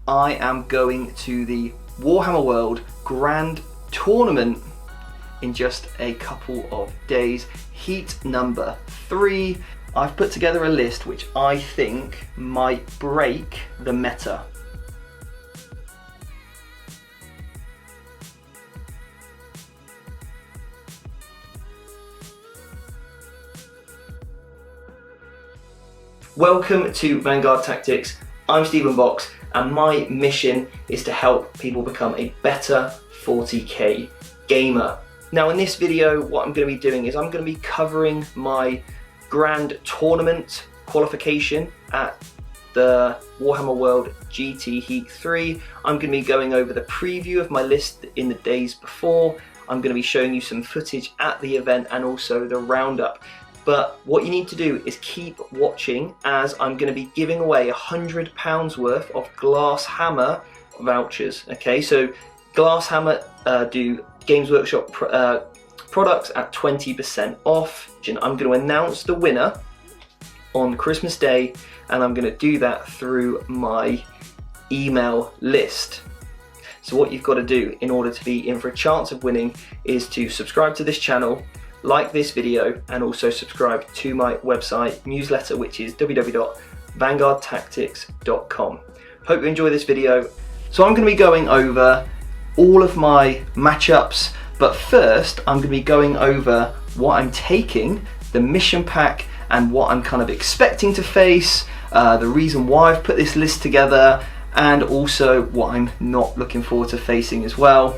I am going to the Warhammer World Grand Tournament in just a couple of days. Heat number 3. I've put together a list which I think might break the meta. Welcome to Vanguard Tactics. I'm Stephen Box, and my mission is to help people become a better 40k gamer. Now in this video, what I'm going to be doing is I'm going to be covering my Grand Tournament qualification at the Warhammer World GT Heat 3. I'm going to be going over the preview of my list in the days before. I'm going to be showing you some footage at the event and also the Roundup. But what you need to do is keep watching, as I'm going to be giving away £100 worth of Glasshammer vouchers. Okay, so Glasshammer do Games Workshop products at 20% off. I'm going to announce the winner on Christmas Day, and I'm going to do that through my email list. So what you've got to do in order to be in for a chance of winning is to subscribe to this channel, like this video, and also subscribe to my website newsletter, which is www.vanguardtactics.com. Hope you enjoy this video. So I'm going to be going over all of my matchups, but first I'm going to be going over what I'm taking, the mission pack, and what I'm kind of expecting to face, the reason why I've put this list together, and also what I'm not looking forward to facing as well.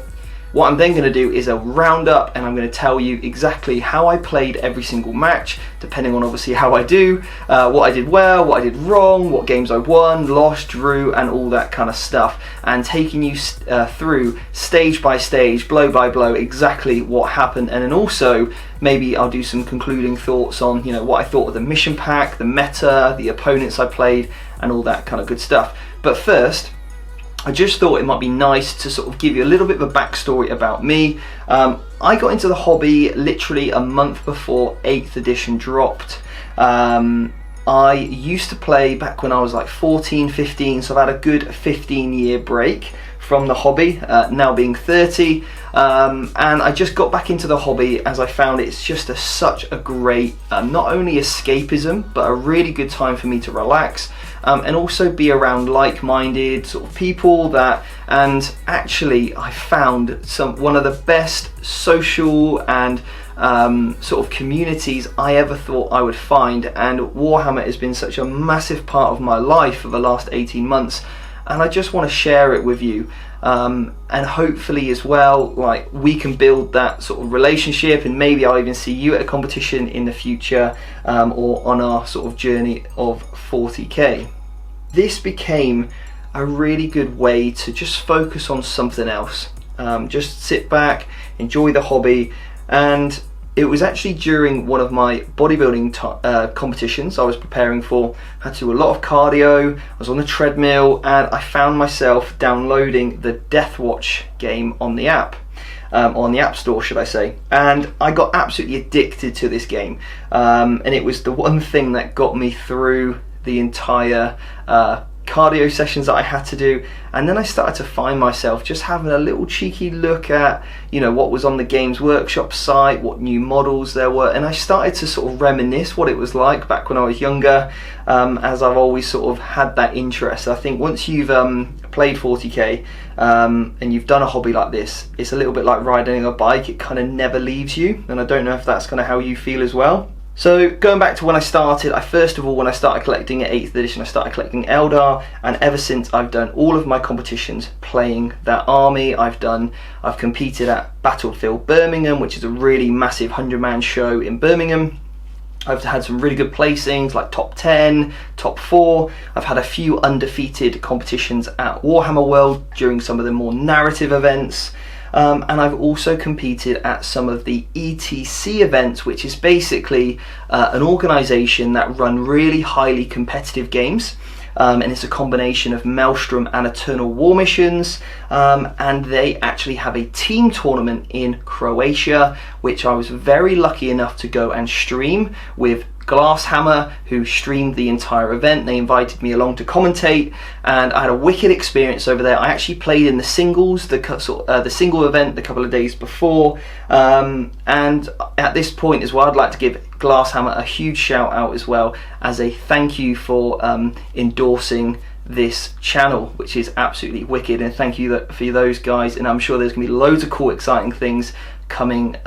What I'm then going to do is a roundup, and I'm going to tell you exactly how I played every single match, depending on obviously how I do, what I did well, what I did wrong, what games I won, lost, drew, and all that kind of stuff, and taking you through stage by stage, blow by blow, exactly what happened. And then also maybe I'll do some concluding thoughts on, you know, what I thought of the mission pack, the meta, the opponents I played, and all that kind of good stuff. But first, I just thought it might be nice to sort of give you a little bit of a backstory about me. I got into the hobby literally a month before 8th edition dropped. I used to play back when I was like 14, 15, so I've had a good 15-year break from the hobby, now being 30, and I just got back into the hobby as I found it's just such a great, not only escapism, but a really good time for me to relax, and also be around like-minded sort of people that, and actually I found one of the best social and sort of communities I ever thought I would find, and Warhammer has been such a massive part of my life for the last 18 months, and I just want to share it with you, and hopefully as well, like, we can build that sort of relationship, and maybe I'll even see you at a competition in the future, or on our sort of journey of 40k. This became a really good way to just focus on something else, just sit back, enjoy the hobby. And it was actually during one of my bodybuilding competitions I was preparing for. I had to do a lot of cardio, I was on the treadmill, and I found myself downloading the Deathwatch game on the app. On the App Store, should I say, and I got absolutely addicted to this game, and it was the one thing that got me through the entire cardio sessions that I had to do. And then I started to find myself just having a little cheeky look at, you know, what was on the Games Workshop site, what new models there were, and I started to sort of reminisce what it was like back when I was younger, as I've always sort of had that interest. I think once you've played 40k and you've done a hobby like this, it's a little bit like riding a bike, it kind of never leaves you, and I don't know if that's kind of how you feel as well. So going back to when I started, first of all, when I started collecting at 8th edition, I started collecting Eldar, and ever since I've done all of my competitions playing that army. I've competed at Battlefield Birmingham, which is a really massive 100-man show in Birmingham. I've had some really good placings, like top 10, top 4. I've had a few undefeated competitions at Warhammer World during some of the more narrative events. And I've also competed at some of the ETC events, which is basically an organisation that run really highly competitive games. And it's a combination of Maelstrom and Eternal War missions, and they actually have a team tournament in Croatia, which I was very lucky enough to go and stream with Glasshammer, who streamed the entire event. They invited me along to commentate, and I had a wicked experience over there. I actually played in the singles, the single event the couple of days before, and at this point as well, I'd like to give Glasshammer a huge shout out as well, as a thank you for endorsing this channel, which is absolutely wicked, and thank you for those guys. And I'm sure there's gonna be loads of cool, exciting things coming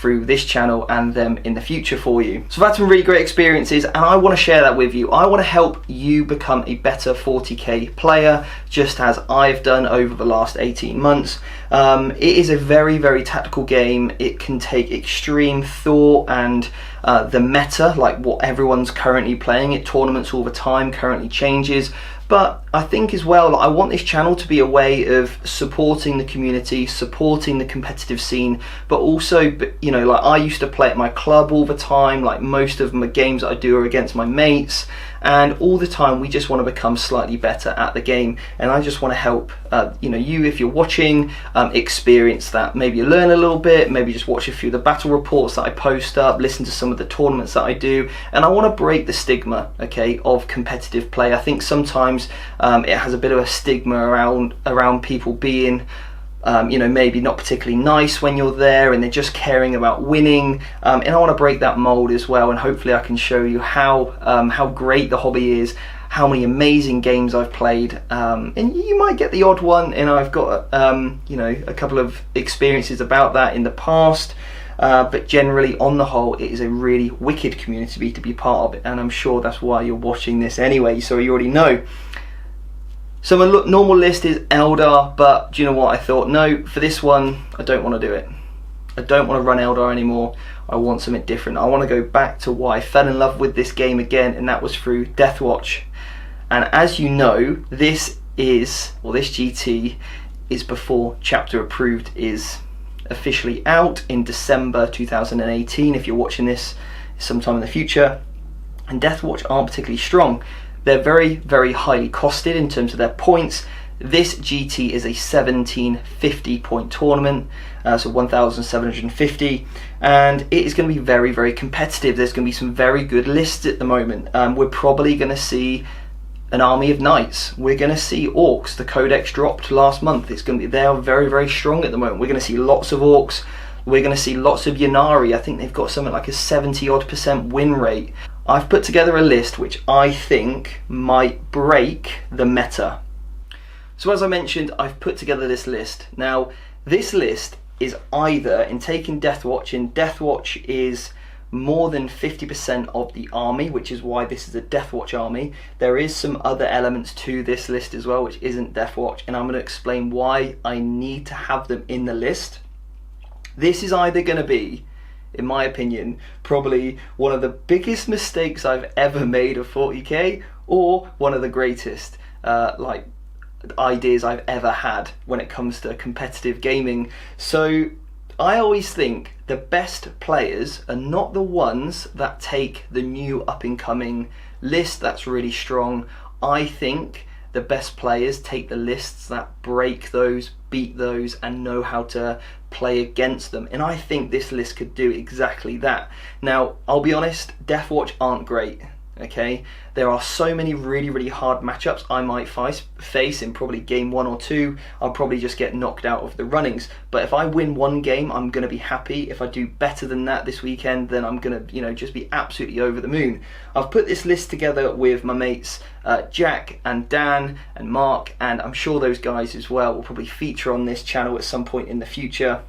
through this channel and them in the future for you. So I've had some really great experiences, and I want to share that with you. I want to help you become a better 40k player, just as I've done over the last 18 months. It is a very, very tactical game. It can take extreme thought and the meta, like what everyone's currently playing. It tournaments all the time, currently changes. But I think as well, I want this channel to be a way of supporting the community, supporting the competitive scene, but also, you know, like I used to play at my club all the time, like most of my games that I do are against my mates, and all the time we just want to become slightly better at the game. And I just want to help, you know, you, if you're watching, experience that. Maybe you learn a little bit, maybe just watch a few of the battle reports that I post up, listen to some of the tournaments that I do, and I want to break the stigma, okay, of competitive play. I think sometimes it has a bit of a stigma around people being you know, maybe not particularly nice when you're there, and they're just caring about winning, and I want to break that mold as well, and hopefully I can show you how great the hobby is, how many amazing games I've played, and you might get the odd one, and I've got you know, a couple of experiences about that in the past. But generally, on the whole, it is a really wicked community to be part of it, and I'm sure that's why you're watching this anyway, so you already know. So my normal list is Eldar, but do you know what? I thought, no, for this one, I don't want to do it. I don't want to run Eldar anymore. I want something different. I want to go back to why I fell in love with this game again, and that was through Deathwatch. And as you know, this GT is before Chapter Approved is officially out in December 2018, if you're watching this sometime in the future. And Deathwatch aren't particularly strong. They're very, very highly costed in terms of their points. This GT is a 1750 point tournament, so 1750, and it is going to be very, very competitive. There's going to be some very good lists at the moment. We're probably going to see an army of knights. We're going to see orcs. The codex dropped last month. It's going to be, they are very, very strong at the moment. We're going to see lots of orcs. We're going to see lots of Ynnari. I think they've got something like a 70% win rate. I've put together a list which I think might break the meta. So as I mentioned, I've put together this list. Now, this list is either, in taking Deathwatch, and Deathwatch is more than 50% of the army, which is why this is a Deathwatch army. There is some other elements to this list as well, which isn't Deathwatch, and I'm going to explain why I need to have them in the list. This is either going to be, in my opinion, probably one of the biggest mistakes I've ever made of 40k, or one of the greatest like ideas I've ever had when it comes to competitive gaming. So I always think the best players are not the ones that take the new up-and-coming list that's really strong. I think the best players take the lists that break those, beat those, and know how to play against them. And I think this list could do exactly that. Now, I'll be honest, Deathwatch aren't great, okay? There are so many really, really hard matchups I might face in probably game 1 or 2. I'll probably just get knocked out of the runnings. But if I win one game, I'm going to be happy. If I do better than that this weekend, then I'm going to, you know, just be absolutely over the moon. I've put this list together with my mates Jack and Dan and Mark, and I'm sure those guys as well will probably feature on this channel at some point in the future.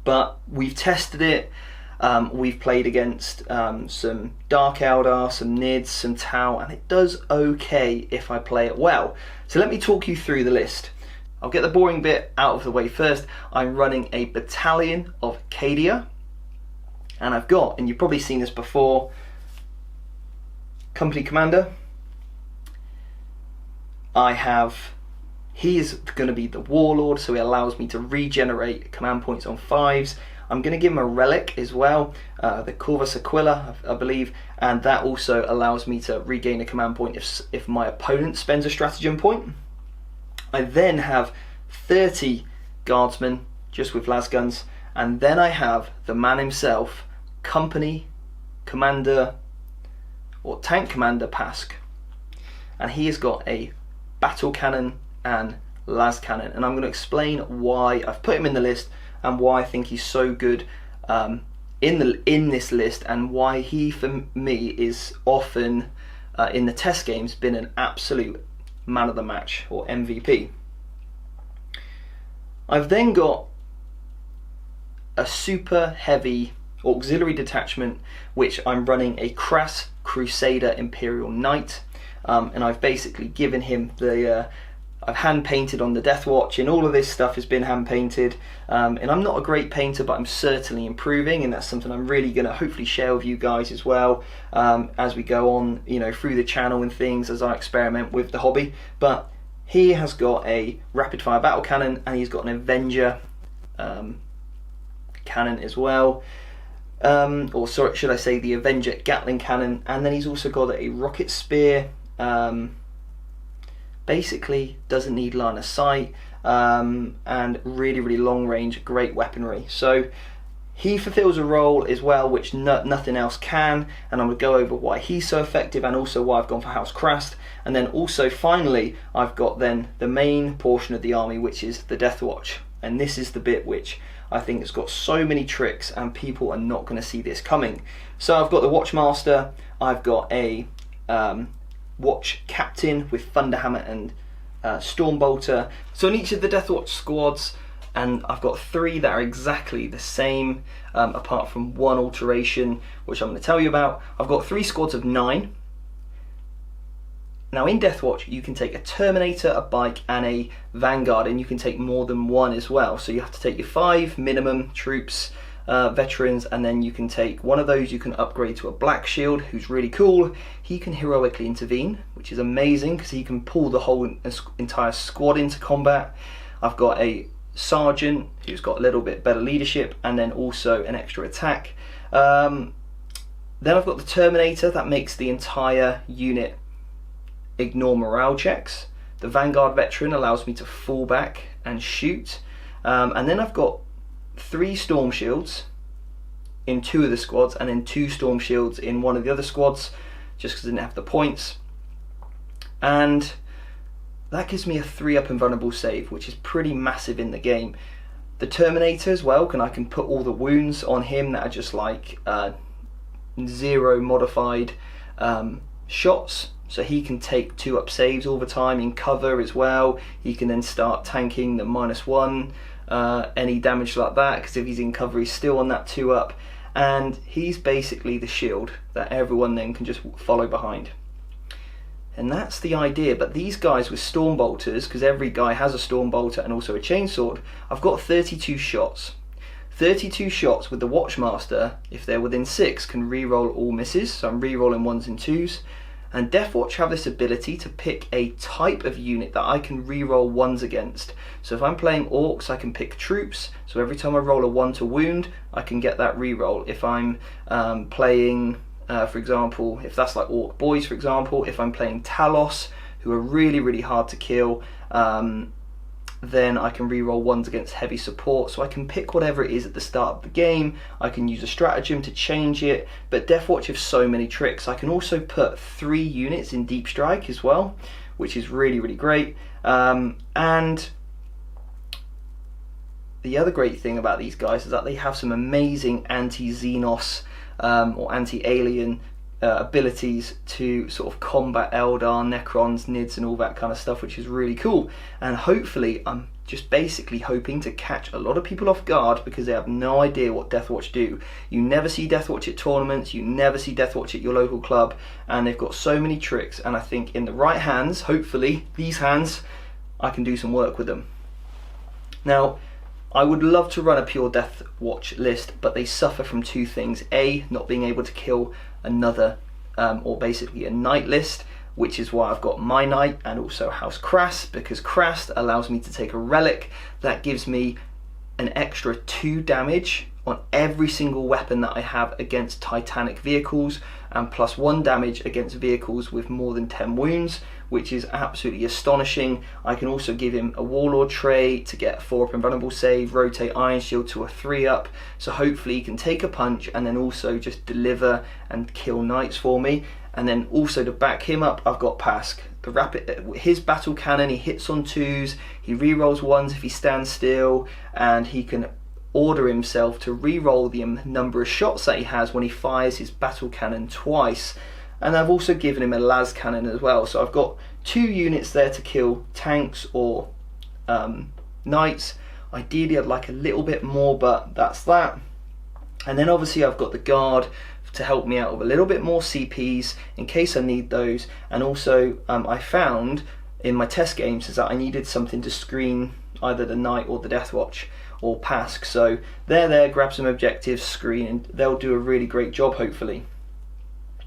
But we've tested it. We've played against some Dark Eldar, some Nids, some Tau, and it does okay if I play it well. So let me talk you through the list. I'll get the boring bit out of the way first. I'm running a battalion of Cadia, and I've got, and you've probably seen this before, company commander. He is going to be the warlord, so he allows me to regenerate command points on 5s. I'm going to give him a relic as well, the Corvus Aquila, I believe, and that also allows me to regain a command point if my opponent spends a stratagem point. I then have 30 guardsmen, just with las guns, and then I have the man himself, company commander or tank commander Pask, and he has got a battle cannon and las cannon, and I'm going to explain why I've put him in the list and why I think he's so good in this list, and why he for me is often in the test games been an absolute man of the match or MVP. I've then got a super heavy auxiliary detachment which I'm running a Crass Crusader Imperial Knight, and I've basically given him the I've hand painted on the Deathwatch, and all of this stuff has been hand painted, and I'm not a great painter, but I'm certainly improving, and that's something I'm really going to hopefully share with you guys as well, as we go on, you know, through the channel and things, as I experiment with the hobby. But he has got a rapid fire battle cannon, and he's got an Avenger cannon as well, or sorry, should I say the Avenger Gatling cannon, and then he's also got a rocket spear. Basically doesn't need line of sight, and really long range, great weaponry. So he fulfills a role as well which nothing else can, and I'm going to go over why he's so effective and also why I've gone for House Crast. And then also finally I've got then the main portion of the army, which is the Deathwatch, and this is the bit which I think has got so many tricks and people are not going to see this coming. So I've got the Watchmaster, I've got a Watch Captain with Thunderhammer and Stormbolter. So in each of the Deathwatch squads, and I've got 3 that are exactly the same, apart from one alteration which I'm going to tell you about. I've got 3 squads of 9. Now in Deathwatch you can take a Terminator, a Bike and a Vanguard, and you can take more than one as well. So you have to take your 5 minimum troops, veterans, and then you can take one of those. You can upgrade to a Black Shield, who's really cool. He can heroically intervene, which is amazing because he can pull the whole entire squad into combat. I've got a Sergeant who's got a little bit better leadership and then also an extra attack. Then I've got the Terminator that makes the entire unit ignore morale checks. The Vanguard veteran allows me to fall back and shoot, and then I've got 3 Storm Shields in 2 of the squads, and then 2 Storm Shields in one of the other squads, just because I didn't have the points. And that gives me a 3-up invulnerable save, which is pretty massive in the game. The Terminator as well, I can put all the wounds on him that are just like 0 modified shots, so he can take 2-up saves all the time in cover as well. He can then start tanking the -1 any damage like that, because if he's in cover he's still on that 2-up, and he's basically the shield that everyone then can just follow behind. And that's the idea. But these guys with Stormbolters, because every guy has a Stormbolter and also a Chainsword, I've got 32 shots. 32 shots with the Watchmaster, if they're within 6, can re-roll all misses, so I'm re-rolling 1s and 2s. And Deathwatch have this ability to pick a type of unit that I can re-roll 1s against. So if I'm playing Orcs, I can pick troops, so every time I roll a 1 to wound, I can get that re-roll. If I'm playing, for example, if that's like Orc Boys for example, if I'm playing Talos, who are really hard to kill, then I can re-roll 1s against heavy support. So I can pick whatever it is at the start of the game. I can use a stratagem to change it, but Deathwatch have so many tricks. I can also put 3 units in Deep Strike as well, which is really great. And the other great thing about these guys is that they have some amazing anti-Xenos or anti-alien abilities to sort of combat Eldar, Necrons, Nids and all that kind of stuff, which is really cool. And hopefully I'm just basically hoping to catch a lot of people off guard, because they have no idea what Deathwatch do. You never see Deathwatch at tournaments, you never see Deathwatch at your local club, and they've got so many tricks, and I think in the right hands, hopefully these hands, I can do some work with them. Now I would love to run a pure Deathwatch list, but they suffer from 2 things. A, not being able to kill another, or basically a knight list, which is why I've got my knight and also House Crast, because Crast allows me to take a relic that gives me an extra 2 damage on every single weapon that I have against Titanic vehicles, and plus 1 damage against vehicles with more than 10 wounds, which is absolutely astonishing. I can also give him a Warlord trait to get a 4-up invulnerable save, rotate Iron Shield to a 3-up, so hopefully he can take a punch and then also just deliver and kill knights for me. And then also to back him up, I've got Pask. His battle cannon, he hits on 2s, he rerolls 1s if he stands still, and he can order himself to re-roll the number of shots that he has when he fires his battle cannon twice. And I've also given him a las cannon as well, so I've got 2 units there to kill tanks or knights. Ideally I'd like a little bit more, but that's that. And then obviously I've got the guard to help me out with a little bit more CPs in case I need those. And also I found in my test games is that I needed something to screen either the knight or the Deathwatch or Pask. So they're there, grab some objectives, screen, and they'll do a really great job hopefully.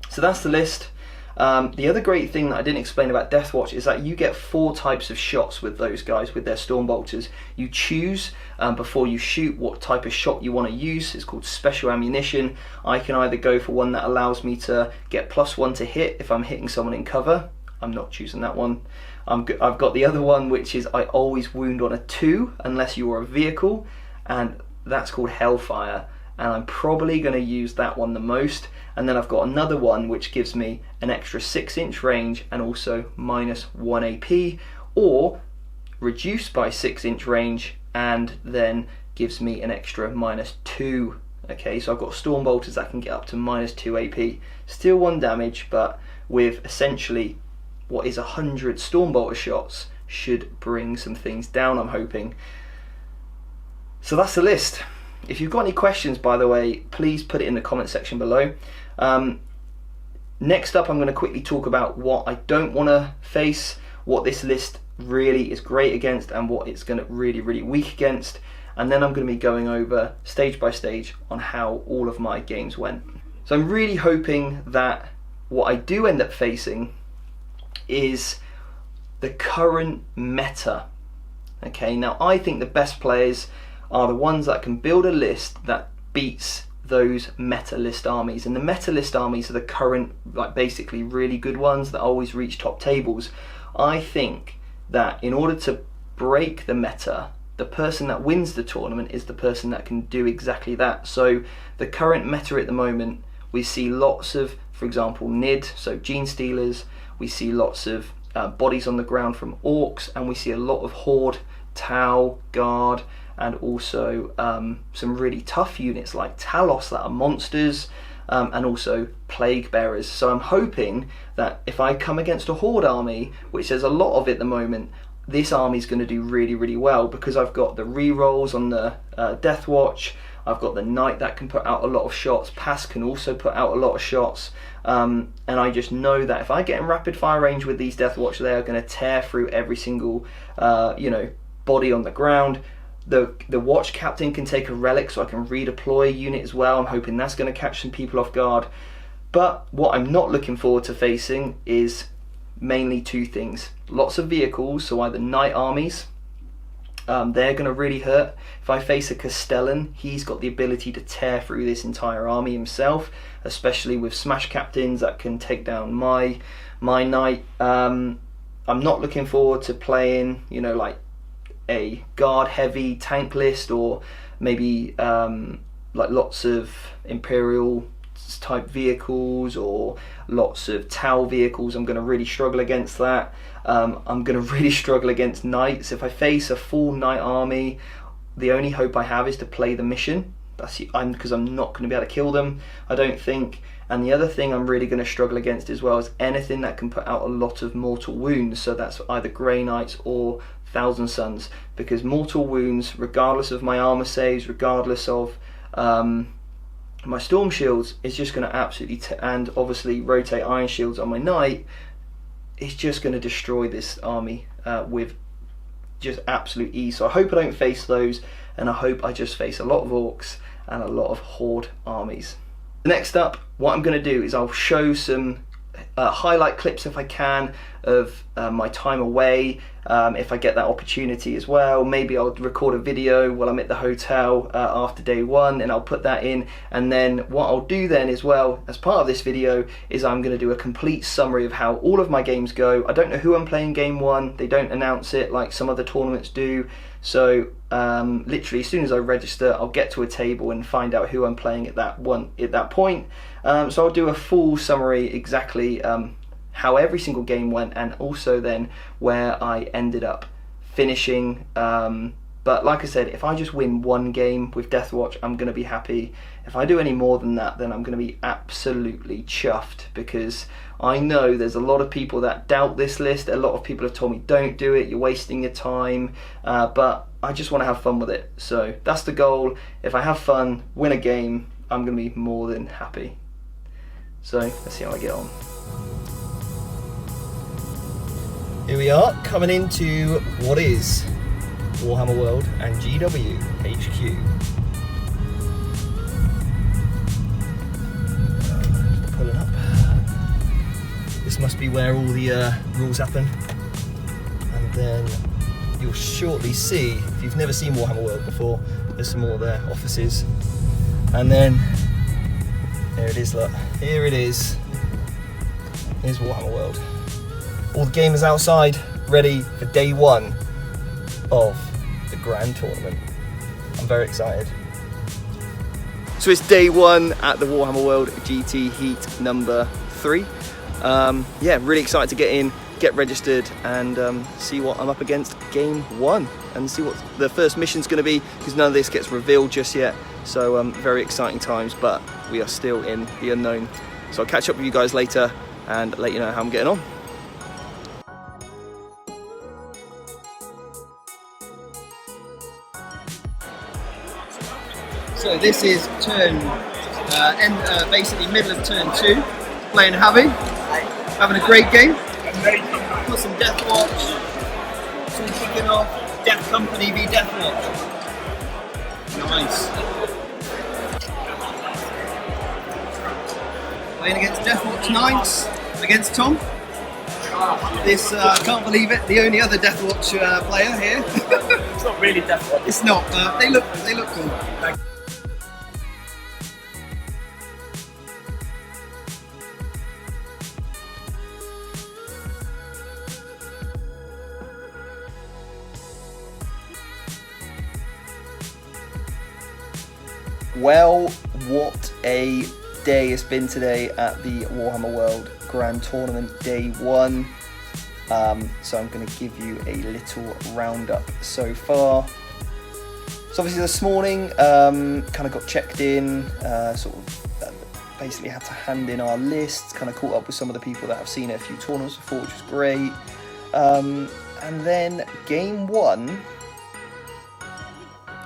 So that's the list. The other great thing that I didn't explain about Deathwatch is that you get 4 types of shots with those guys, with their Stormbolters. You choose before you shoot what type of shot you want to use. It's called special ammunition. I can either go for one that allows me to get +1 to hit if I'm hitting someone in cover. I'm not choosing that one. I've got the other one, which is I always wound on a 2 unless you are a vehicle, and that's called Hellfire, and I'm probably going to use that one the most. And then I've got another one which gives me an extra 6-inch range and also -1 AP, or reduced by 6-inch range and then gives me an extra -2. Okay, so I've got Stormbolters that can get up to -2 AP. Still 1 damage, but with essentially what is 100 Stormbolter shots should bring some things down, I'm hoping. So that's the list. If you've got any questions, by the way, please put it in the comment section below. Next up, I'm going to quickly talk about what I don't want to face, what this list really is great against, and what it's going to really weak against. And then I'm going to be going over stage by stage on how all of my games went. So I'm really hoping that what I do end up facing is the current meta. Okay, now I think the best players are the ones that can build a list that beats those meta list armies. And the meta list armies are the current, like, basically really good ones that always reach top tables. I think that in order to break the meta, the person that wins the tournament is the person that can do exactly that. So the current meta at the moment, we see lots of, for example, NID, so Gene Stealers, we see lots of bodies on the ground from Orcs, and we see a lot of Horde, Tau, Guard, and also some really tough units like Talos that are monsters, and also Plague Bearers. So I'm hoping that if I come against a Horde army, which there's a lot of at the moment, this army is going to do really well, because I've got the rerolls on the Deathwatch, I've got the Knight that can put out a lot of shots, Pask can also put out a lot of shots, and I just know that if I get in rapid fire range with these Deathwatch, they are going to tear through every single body on the ground. The Watch Captain can take a relic, so I can redeploy a unit as well. I'm hoping that's going to catch some people off guard. But what I'm not looking forward to facing is mainly 2 things. Lots of vehicles, so either Knight armies, they're going to really hurt. If I face a Castellan, he's got the ability to tear through this entire army himself, especially with Smash Captains that can take down my Knight. I'm not looking forward to playing, like a guard heavy tank list, or maybe like lots of Imperial type vehicles or lots of Tau vehicles. I'm going to really struggle against that. I'm going to really struggle against Knights. If I face a full Knight army, the only hope I have is to play the mission. That's because I'm not going to be able to kill them, I don't think. And the other thing I'm really going to struggle against as well is anything that can put out a lot of mortal wounds. So that's either Grey Knights or Thousand Suns, because mortal wounds, regardless of my armor saves, regardless of my storm shields, is just going to absolutely and obviously rotate iron shields on my Knight, it's just going to destroy this army with just absolute ease. So I hope I don't face those, and I hope I just face a lot of Orcs and a lot of Horde armies. Next up, what I'm going to do is I'll show some highlight clips, if I can, of my time away, if I get that opportunity as well. Maybe I'll record a video while I'm at the hotel after day one, and I'll put that in. And then what I'll do then as well, as part of this video, is I'm going to do a complete summary of how all of my games go. I don't know who I'm playing game one. They don't announce it like some other tournaments do. So literally as soon as I register, I'll get to a table and find out who I'm playing at that point. So I'll do a full summary exactly how every single game went, and also then where I ended up finishing. But like I said, if I just win one game with Deathwatch, I'm going to be happy. If I do any more than that, then I'm going to be absolutely chuffed, because I know there's a lot of people that doubt this list. A lot of people have told me, don't do it, you're wasting your time. But I just want to have fun with it. So that's the goal. If I have fun, win a game, I'm going to be more than happy. So let's see how I get on. Here we are, coming into what is Warhammer World and GW HQ. Pulling up. This must be where all the rules happen. And then you'll shortly see, if you've never seen Warhammer World before, there's some more of their offices. And then, there it is, look. Here it is. Here's Warhammer World. All the gamers outside, ready for day one of the grand tournament. I'm very excited. So it's day one at the Warhammer World GT Heat number 3. Yeah, really excited to get in, get registered, and see what I'm up against game one, and see what the first mission's going to be, because none of this gets revealed just yet. So very exciting times, but we are still in the unknown. So I'll catch up with you guys later and let you know how I'm getting on. So this is turn, basically middle of turn 2, playing Javi, having a great game. Got some Deathwatch, some kicking off, Death Company v Deathwatch. Nice. Playing against Deathwatch Knights, against Tom. This, I can't believe it, the only other Deathwatch player here. It's not really Deathwatch. It's not, but they look cool. Well, what a day it's been today at the Warhammer World Grand Tournament Day 1. So I'm going to give you a little roundup so far. So obviously this morning, kind of got checked in, sort of basically had to hand in our lists, kind of caught up with some of the people that have seen a few tournaments before, which was great. And then game 1,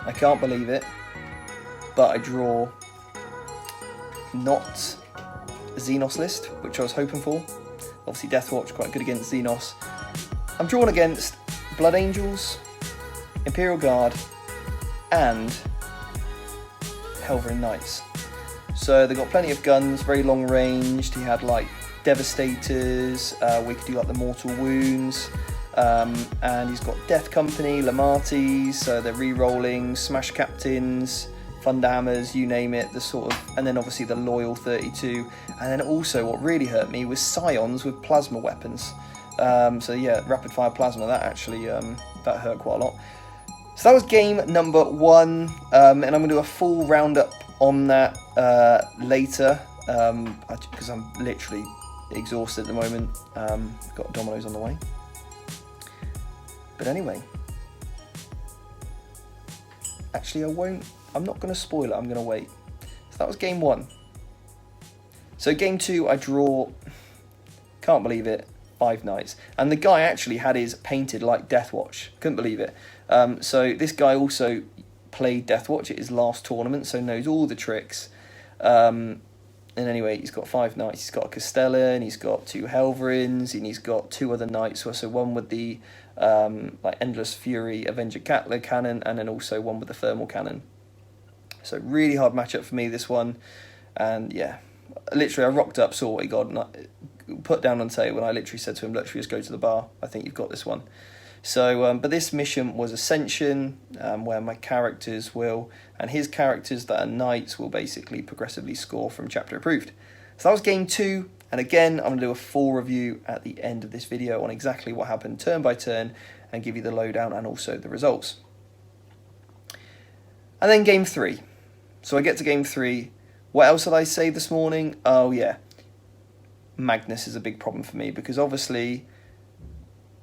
I can't believe it, but I draw not Xenos list, which I was hoping for. Obviously Deathwatch quite good against Xenos. I'm drawn against Blood Angels, Imperial Guard, and Helverin Knights. So they've got plenty of guns, very long ranged. He had like Devastators, we could do like the Mortal Wounds, and he's got Death Company, Lamatis, so they're re-rolling, Smash Captains, Thunderhammers, you name it, the sort of, and then obviously the Loyal 32, and then also what really hurt me was Scions with plasma weapons. So yeah, rapid fire plasma, that actually that hurt quite a lot. So that was game number 1, and I'm going to do a full roundup on that later, because I'm literally exhausted at the moment. Got Domino's on the way. But anyway, actually I'm not going to spoil it, I'm going to wait. So that was game 1. So game 2, I draw, can't believe it, 5 Knights. And the guy actually had his painted like Deathwatch, couldn't believe it. So this guy also played Deathwatch at his last tournament, so knows all the tricks. And anyway, he's got 5 Knights. He's got a Castellan, he's got 2 Helverins, and he's got 2 other Knights. So one with the like Endless Fury Avenger Catler cannon, and then also one with the Thermal cannon. So really hard matchup for me, this one. And yeah, literally I rocked up, saw what he got, and I put down on the table, and I literally said to him, look, should we just go to the bar? I think you've got this one. So, but this mission was Ascension, where my characters will, and his characters that are knights will basically progressively score from chapter approved. So that was game 2, and again, I'm going to do a full review at the end of this video on exactly what happened turn by turn, and give you the lowdown and also the results. And then game 3. So I get to game 3. What else did I say this morning? Oh yeah, Magnus is a big problem for me, because obviously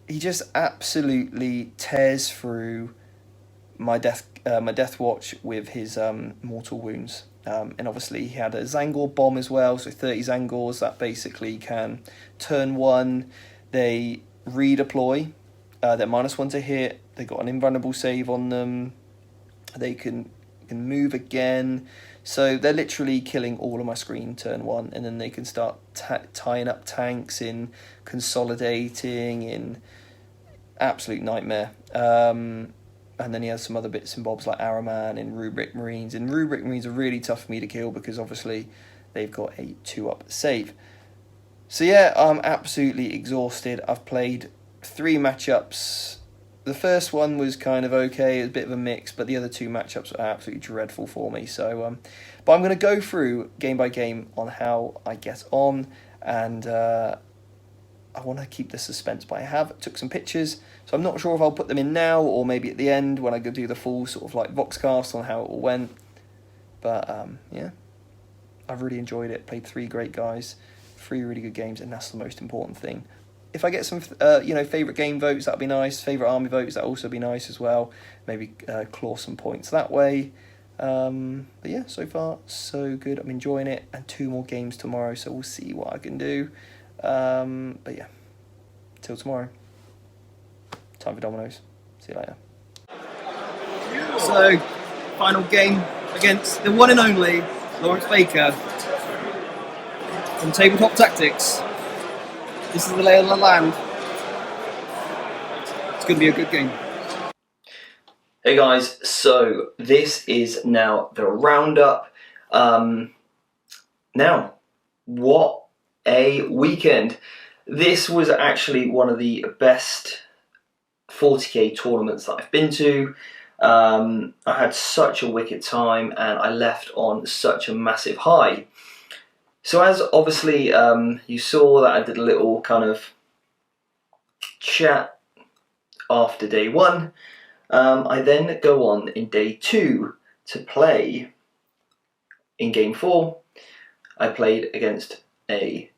he just absolutely tears through my Deathwatch with his mortal wounds. And obviously he had a Zangor bomb as well, so 30 Zangors that basically can turn 1, they redeploy, they're -1 to hit, they got an invulnerable save on them, they can move again, so they're literally killing all of my screen turn 1, and then they can start tying up tanks in consolidating in absolute nightmare. And then he has some other bits and bobs like Araman and Rubric Marines, and Rubric Marines are really tough for me to kill because obviously they've got a 2-up save. So yeah, I'm absolutely exhausted. I've played 3 matchups. The first one was kind of okay, it was a bit of a mix, but the other 2 matchups are absolutely dreadful for me. So, but I'm going to go through game by game on how I get on, and I want to keep the suspense, but I took some pictures, so I'm not sure if I'll put them in now or maybe at the end when I go do the full sort of like Voxcast on how it all went. But yeah, I've really enjoyed it. Played 3 great guys, 3 really good games, and that's the most important thing. If I get some, favourite game votes, that'd be nice. Favourite army votes, that'd also be nice as well. Maybe claw some points that way. But yeah, so far so good. I'm enjoying it, and 2 more games tomorrow, so we'll see what I can do. But yeah, till tomorrow. Time for Dominoes. See you later. So, final game against the one and only Lawrence Baker from Tabletop Tactics. This is the lay of the land. It's going to be a good game. Hey guys, so this is now the roundup. Now, what a weekend. This was actually one of the best 40k tournaments that I've been to. I had such a wicked time, and I left on such a massive high. So as obviously you saw that I did a little kind of chat after day 1, I then go on in day 2 to play in game 4. I played against a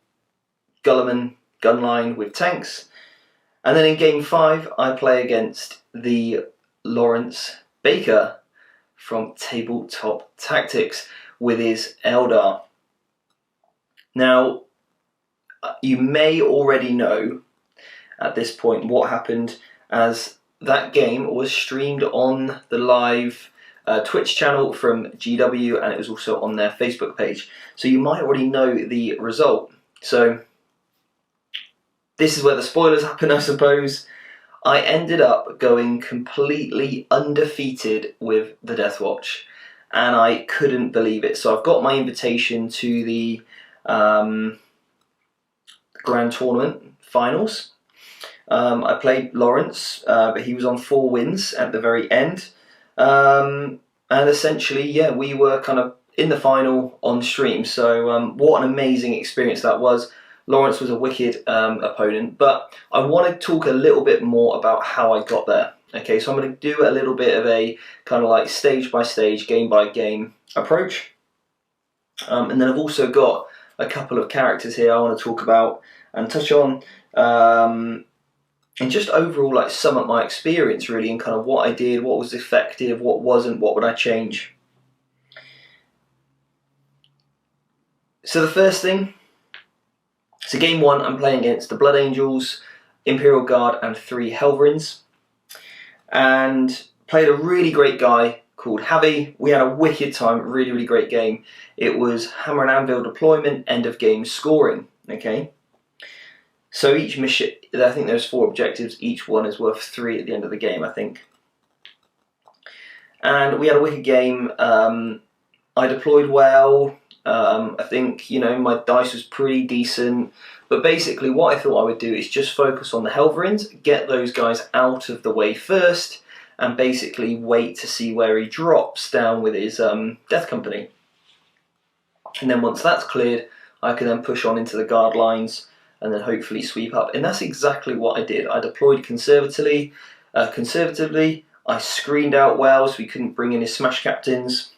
Gulliman gun line with tanks, and then in game 5 I play against the Lawrence Baker from Tabletop Tactics with his Eldar. Now, you may already know at this point what happened, as that game was streamed on the live Twitch channel from GW, and it was also on their Facebook page. So you might already know the result. So this is where the spoilers happen, I suppose. I ended up going completely undefeated with the Deathwatch, and I couldn't believe it. So I've got my invitation to the Grand Tournament Finals. I played Lawrence, but he was on 4 wins at the very end. And essentially, yeah, we were kind of in the final on stream. So what an amazing experience that was. Lawrence was a wicked opponent, but I want to talk a little bit more about how I got there. Okay, so I'm going to do a little bit of a kind of like stage by stage, game by game approach. And then I've also got a couple of characters here I want to talk about and touch on. And just overall like sum up my experience really, and kind of what I did, what was effective, what wasn't, what would I change. So the first thing, so game 1 I'm playing against the Blood Angels, Imperial Guard and 3 Helverins, and played a really great guy called Javi. We had a wicked time, really, really great game. It was hammer and anvil deployment, end of game scoring, okay? So each mission, I think there's 4 objectives, each one is worth 3 at the end of the game, I think. And we had a wicked game. I deployed well, I think, you know, my dice was pretty decent. But basically what I thought I would do is just focus on the Helverins, get those guys out of the way first, and basically wait to see where he drops down with his Death Company. And then once that's cleared, I can then push on into the guard lines and then hopefully sweep up. And that's exactly what I did. I deployed conservatively. I screened out well so we couldn't bring in his smash captains.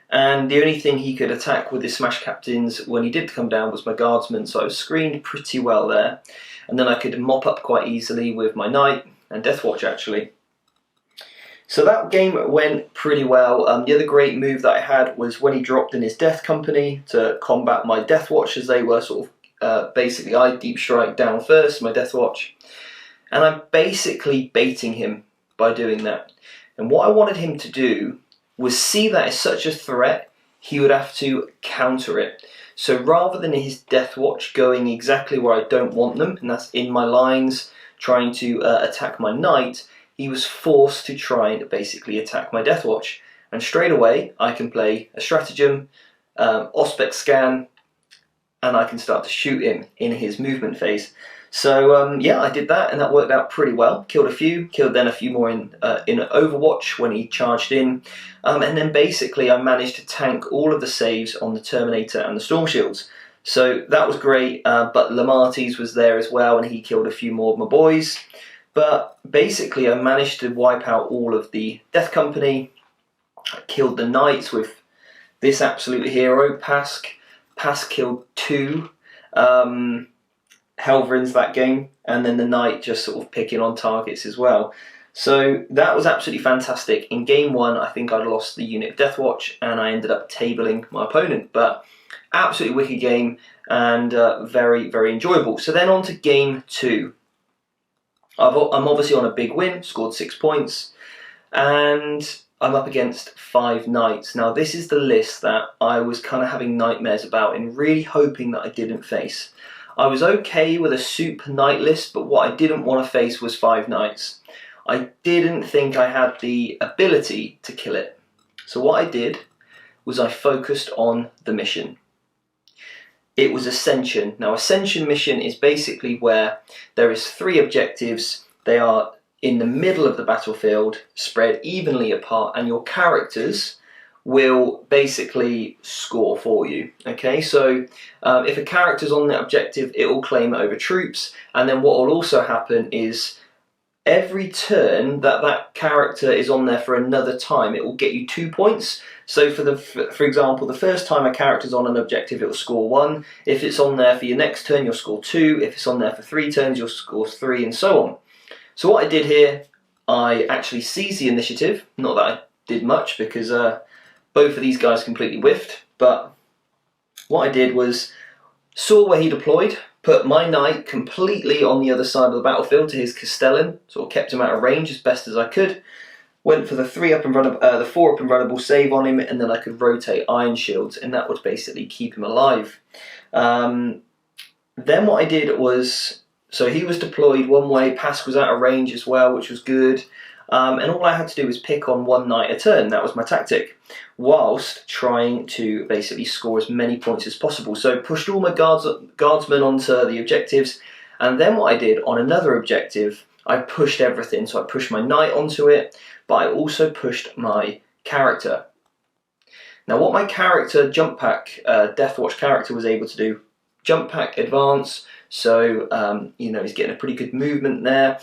And the only thing he could attack with his smash captains when he did come down was my guardsmen, so I was screened pretty well there. And then I could mop up quite easily with my knight and Deathwatch actually. So that game went pretty well. The other great move that I had was when he dropped in his Death Company to combat my Deathwatch, as they were sort of, basically I deep strike down first, my Deathwatch. And I'm basically baiting him by doing that. And what I wanted him to do was see that as such a threat, he would have to counter it. So rather than his Deathwatch going exactly where I don't want them, and that's in my lines, trying to attack my knight, he was forced to try and basically attack my Deathwatch. And straight away, I can play a stratagem, Auspex scan, and I can start to shoot him in his movement phase. So yeah, I did that, and that worked out pretty well. Killed a few, killed then a few more in Overwatch when he charged in, and then basically I managed to tank all of the saves on the Terminator and the Storm Shields. So that was great, but Lamarty's was there as well, and he killed a few more of my boys. But basically I managed to wipe out all of the Death Company. I killed the Knights with this absolute hero, Pask. Pask killed 2 Helverins that game, and then the Knight just sort of picking on targets as well. So that was absolutely fantastic. In game 1, I think I'd lost the unit of Deathwatch, and I ended up tabling my opponent. But absolutely wicked game, and very, very enjoyable. So then on to game 2. I'm obviously on a big win, scored 6 points, and I'm up against 5 Knights. Now this is the list that I was kind of having nightmares about and really hoping that I didn't face. I was okay with a soup Knight list, but what I didn't want to face was 5 Knights. I didn't think I had the ability to kill it. So what I did was I focused on the mission. It was Ascension. Now Ascension mission is basically where there is 3 objectives. They are in the middle of the battlefield, spread evenly apart, and your characters will basically score for you. Okay, so if a character's on that objective, it will claim it over troops, and then what will also happen is every turn that that character is on there for another time, it will get you 2 points. So for example, the first time a character's on an objective, it will score 1. If it's on there for your next turn, you'll score 2. If it's on there for 3 turns, you'll score 3, and so on. So what I did here, I actually seized the initiative. Not that I did much, because both of these guys completely whiffed, but what I did was saw where he deployed, put my knight completely on the other side of the battlefield to his Castellan, sort of kept him out of range as best as I could, went for the 4 up and runnable save on him, and then I could rotate Iron Shields, and that would basically keep him alive. Then what I did was, so he was deployed one way, Pask was out of range as well, which was good. And all I had to do was pick on 1 knight a turn. That was my tactic, whilst trying to basically score as many points as possible. So pushed all my guardsmen onto the objectives, and then what I did on another objective, I pushed everything. So I pushed my knight onto it, but I also pushed my character. Now what my character, jump pack, Deathwatch character was able to do, jump pack advance, so you know, he's getting a pretty good movement there.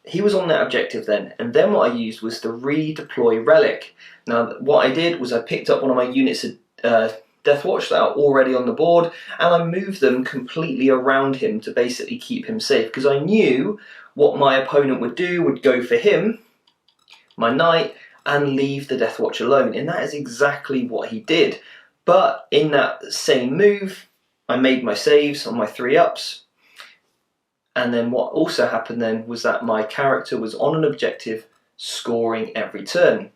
He was on that objective then, and then what I used was the redeploy relic. Now what I did was I picked up one of my units of Deathwatch that are already on the board, and I moved them completely around him to basically keep him safe, because I knew what my opponent would do, would go for him, my knight, and leave the Deathwatch alone, and that is exactly what he did. But in that same move, I made my saves on my 3 ups, and then what also happened then was that my character was on an objective scoring every turn.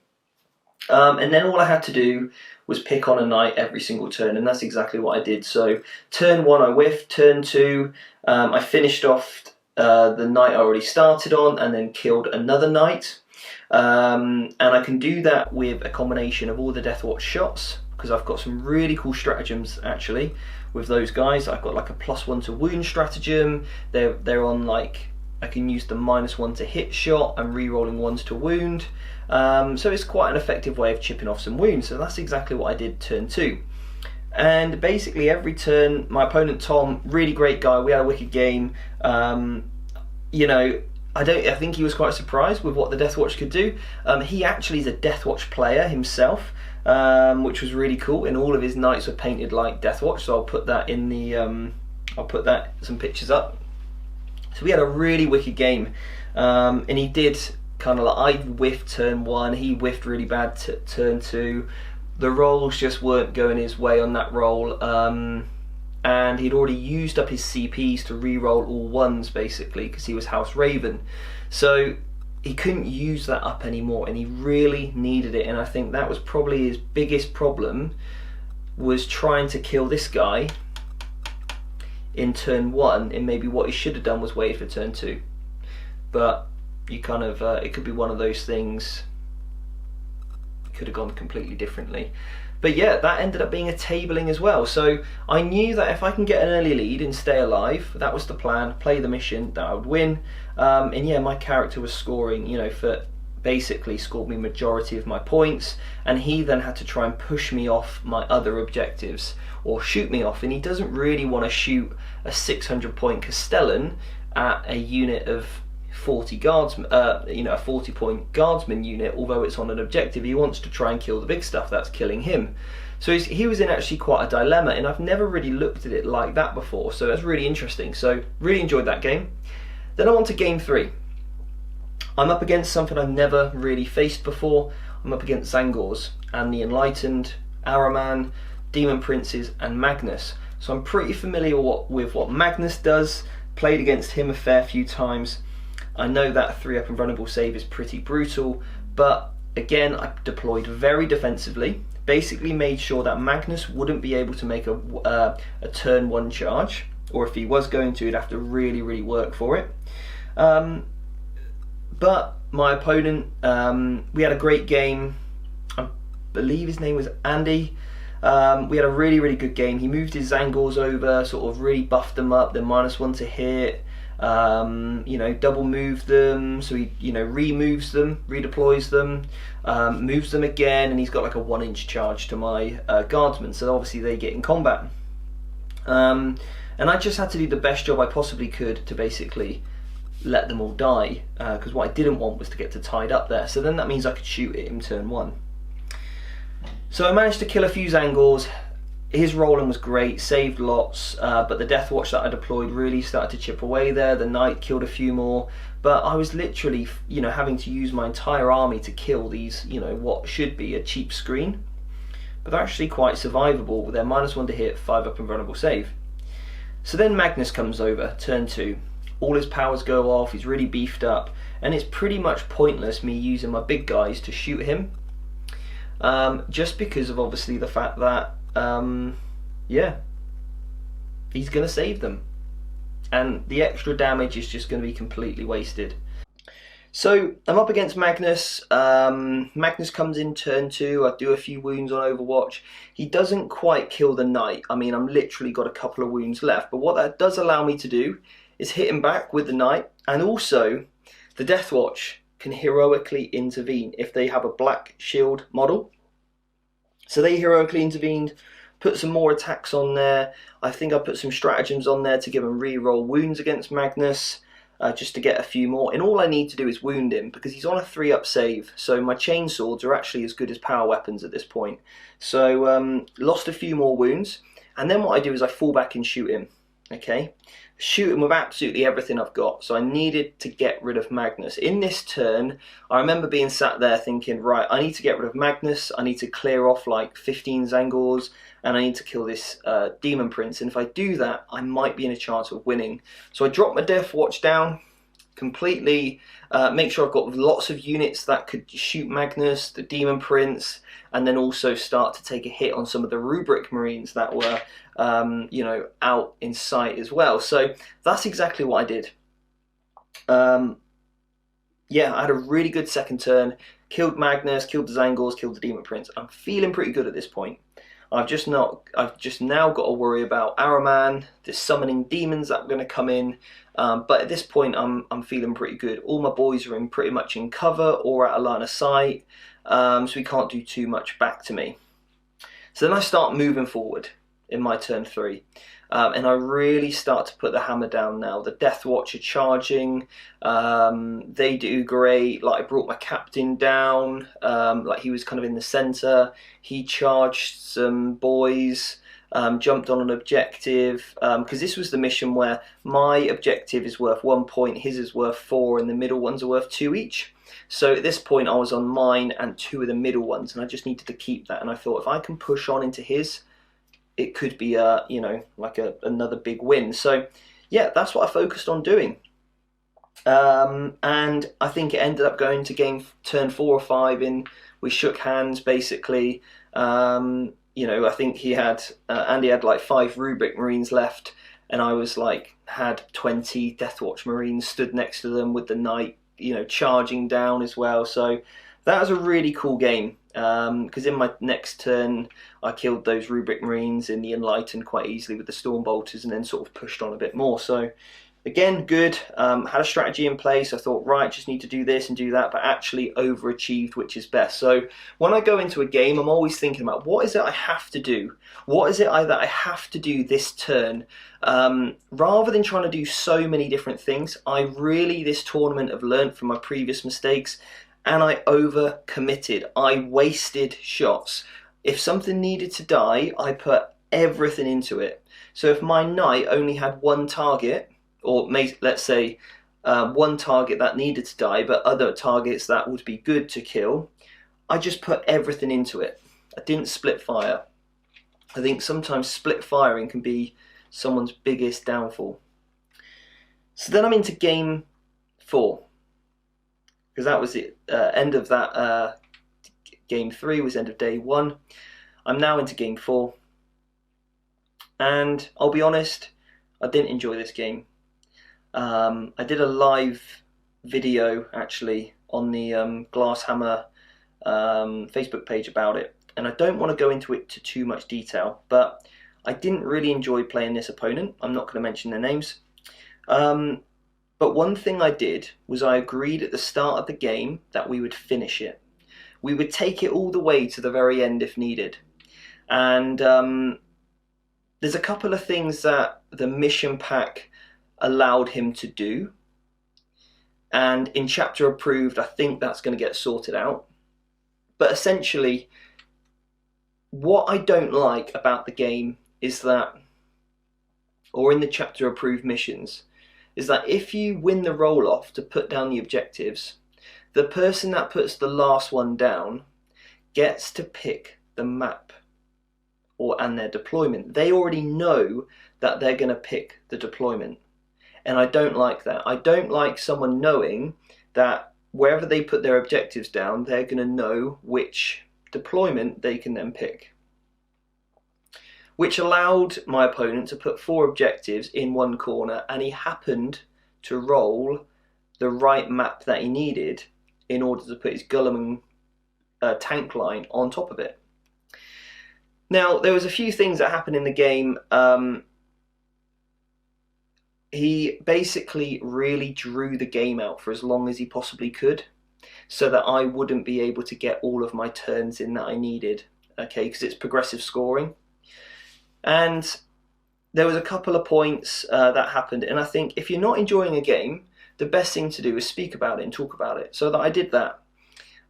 And then all I had to do was pick on a knight every single turn, and that's exactly what I did. So turn 1 I whiffed, turn 2 I finished off the knight I already started on, and then killed another knight. And I can do that with a combination of all the Deathwatch shots, because I've got some really cool stratagems actually with those guys. I've got like a +1 to wound stratagem. They're on like, I can use the -1 to hit shot and re-rolling 1s to wound. So it's quite an effective way of chipping off some wounds. So that's exactly what I did turn 2. And basically every turn, my opponent Tom, really great guy, we had a wicked game. You know, I think he was quite surprised with what the Deathwatch could do. He actually is a Deathwatch player himself, which was really cool, and all of his knights were painted like Deathwatch, so I'll put that in the I'll put that some pictures up. So we had a really wicked game, and he did kind of like, I whiffed turn 1, he whiffed really bad turn 2. The rolls just weren't going his way on that roll, and he'd already used up his CPs to re-roll all 1s basically, because he was House Raven. So he couldn't use that up anymore, and he really needed it. And I think that was probably his biggest problem, was trying to kill this guy in turn 1, and maybe what he should have done was wait for turn 2. But you kind of, it could be one of those things, could have gone completely differently. But yeah, that ended up being a tabling as well. So I knew that if I can get an early lead and stay alive, that was the plan, play the mission, that I would win. And yeah, my character was scoring, you know, for basically scored me majority of my points, and he then had to try and push me off my other objectives or shoot me off, and he doesn't really want to shoot a 600 point Castellan at a unit of 40 guardsmen, you know, a 40 point guardsman unit, although it's on an objective. He wants to try and kill the big stuff that's killing him. So he was in actually quite a dilemma, and I've never really looked at it like that before, so that's really interesting. So really enjoyed that game. Then I'm on to game 3. I'm up against something I've never really faced before. I'm up against Zangors and the Enlightened, Araman, Demon Princes and Magnus. So I'm pretty familiar with what Magnus does, played against him a fair few times. I know that 3-up invulnerable save is pretty brutal, but again, I deployed very defensively, basically made sure that Magnus wouldn't be able to make a turn 1 charge, or if he was going to, he'd have to really, really work for it. But my opponent, we had a great game. I believe his name was Andy. We had a really, really good game. He moved his Zangors over, sort of really buffed them up. They're -1 to hit. You know, double moved them, so he, you know, removes them, redeploys them, moves them again, and he's got like a 1-inch charge to my guardsmen, so obviously they get in combat. And I just had to do the best job I possibly could to basically let them all die, because what I didn't want was to get to tied up there, so then that means I could shoot it in turn 1. So I managed to kill a few Zangors. His rolling was great, saved lots, but the Deathwatch that I deployed really started to chip away there. The Knight killed a few more, but I was literally, you know, having to use my entire army to kill these, you know, what should be a cheap screen, but they're actually quite survivable with their -1 to hit, 5-up invulnerable save. So then Magnus comes over, turn 2. All his powers go off, he's really beefed up, and it's pretty much pointless me using my big guys to shoot him, just because of obviously the fact that yeah, he's going to save them, and the extra damage is just going to be completely wasted. So I'm up against Magnus. Magnus comes in turn 2. I do a few wounds on Overwatch. He doesn't quite kill the Knight. I mean, I'm literally got a couple of wounds left, but what that does allow me to do is hit him back with the Knight, and also the Deathwatch can heroically intervene if they have a black shield model. So they heroically intervened, put some more attacks on there. I think I put some stratagems on there to give him re-roll wounds against Magnus, just to get a few more. And all I need to do is wound him, because he's on a 3-up save. So my chain swords are actually as good as power weapons at this point. So lost a few more wounds. And then what I do is I fall back and shoot him. Okay, shoot him with absolutely everything I've got. So I needed to get rid of Magnus. In this turn, I remember being sat there thinking, right, I need to get rid of Magnus, I need to clear off like 15 Zangors, and I need to kill this Demon Prince. And if I do that, I might be in a chance of winning. So I dropped my Deathwatch down, completely make sure I've got lots of units that could shoot Magnus, the Demon Prince, and then also start to take a hit on some of the Rubric Marines that were you know, out in sight as well. So that's exactly what I did. Yeah, I had a really good second turn, killed Magnus, killed the Zangors, killed the Demon Prince. I'm feeling pretty good at this point. I've just now got to worry about Araman, the summoning demons that are going to come in. But at this point, I'm feeling pretty good. All my boys are pretty much in cover or out of line of sight, so he can't do too much back to me. So then I start moving forward in my turn 3. And I really start to put the hammer down now. The Deathwatch are charging. They do great. Like, I brought my captain down. Like, he was kind of in the centre. He charged some boys. Jumped on an objective. Because this was the mission where my objective is worth 1 point. His is worth 4. And the middle ones are worth 2 each. So at this point I was on mine and 2 of the middle ones. And I just needed to keep that. And I thought if I can push on into his, it could be you know, like another big win. So yeah, that's what I focused on doing. And I think it ended up going to turn 4 or 5 in. We shook hands basically. You know, I think he had Andy had like 5 Rubric Marines left, and I was like had 20 Deathwatch Marines stood next to them with the knight, you know, charging down as well. So that was a really cool game. Because in my next turn I killed those Rubric Marines in the Enlightened quite easily with the Storm Bolters, and then sort of pushed on a bit more. So again, good. Had a strategy in place. I thought, right, just need to do this and do that, but actually overachieved, which is best. So when I go into a game, I'm always thinking about what is it I have to do? What is it that I have to do this turn? Rather than trying to do so many different things, I really, this tournament, have learned from my previous mistakes. And I over-committed. I wasted shots. If something needed to die, I put everything into it. So if my knight only had 1 target, or let's say 1 target that needed to die, but other targets that would be good to kill, I just put everything into it. I didn't split fire. I think sometimes split firing can be someone's biggest downfall. So then I'm into game 4. Because that was the end of that game 3, was end of day 1. I'm now into game 4. And I'll be honest, I didn't enjoy this game. I did a live video actually on the Glasshammer Facebook page about it. And I don't want to go into it to too much detail, but I didn't really enjoy playing this opponent. I'm not going to mention their names. But one thing I did was I agreed at the start of the game that we would finish it. We would take it all the way to the very end if needed. And there's a couple of things that the mission pack allowed him to do. And in chapter approved, I think that's going to get sorted out. But essentially, what I don't like about the game is that, or in the chapter approved missions, is that if you win the roll-off to put down the objectives, the person that puts the last one down gets to pick the map and their deployment. They already know that they're going to pick the deployment. And I don't like that. I don't like someone knowing that wherever they put their objectives down, they're going to know which deployment they can then pick. Which allowed my opponent to put 4 objectives in one corner, and he happened to roll the right map that he needed in order to put his Guilliman tank line on top of it. Now, there was a few things that happened in the game. He basically really drew the game out for as long as he possibly could, so that I wouldn't be able to get all of my turns in that I needed, okay, because it's progressive scoring. And there was a couple of points that happened, and I think if you're not enjoying a game, the best thing to do is speak about it and talk about it. So that I did that.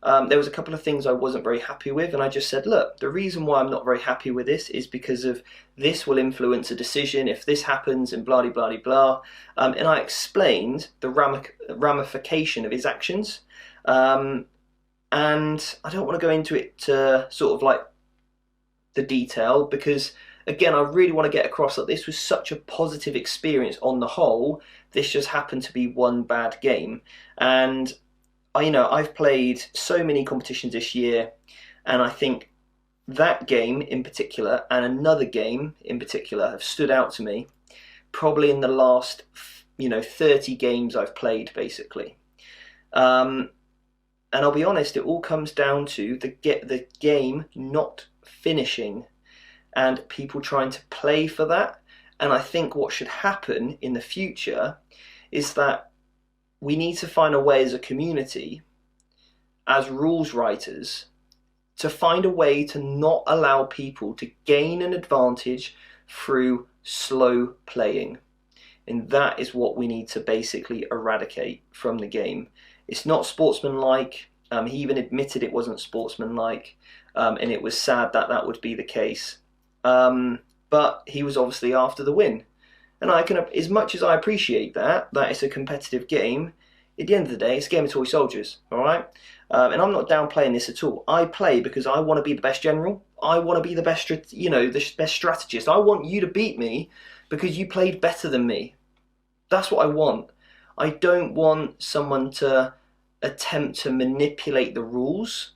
There was a couple of things I wasn't very happy with, and I just said, look, the reason why I'm not very happy with this is because of this will influence a decision if this happens, and blah, blah, blah, blah. And I explained the ramification of his actions. And I don't want to go into it sort of like the detail, because again, I really want to get across that this was such a positive experience on the whole. This just happened to be one bad game. And I've played so many competitions this year, and I think that game in particular and another game in particular have stood out to me probably in the last 30 games I've played, basically. And I'll be honest, it all comes down to the game not finishing. and people trying to play for that. And I think what should happen in the future is that we need to find a way as a community, as rules writers, to find a way to not allow people to gain an advantage through slow playing. And that is what we need to basically eradicate from the game. It's not sportsmanlike. He even admitted it wasn't sportsmanlike, and it was sad that that would be the case. But he was obviously after the win. And I can, as much as I appreciate that it's a competitive game, at the end of the day, it's a game of toy soldiers, all right? And I'm not downplaying this at all. I play because I want to be the best general. I want to be the best, the best strategist. I want you to beat me because you played better than me. That's what I want. I don't want someone to attempt to manipulate the rules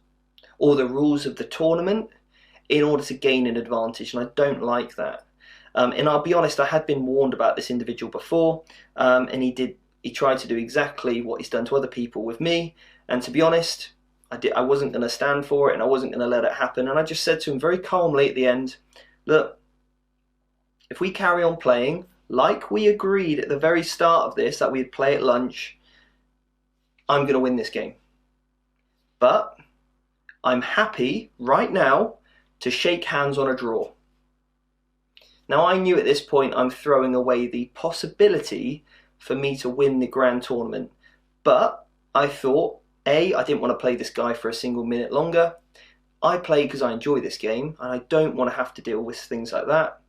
or the rules of the tournament in order to gain an advantage, and I don't like that. And I'll be honest, I had been warned about this individual before, and he tried to do exactly what he's done to other people with me. And to be honest, I wasn't going to stand for it, and I wasn't going to let it happen. And I just said to him very calmly at the end, look, if we carry on playing like we agreed at the very start of this that we'd play at lunch, I'm going to win this game. But I'm happy right now to shake hands on a draw. Now, I knew at this point I'm throwing away the possibility for me to win the grand tournament, but I thought, A, I didn't want to play this guy for a single minute longer. I play because I enjoy this game, and I don't want to have to deal with things like that.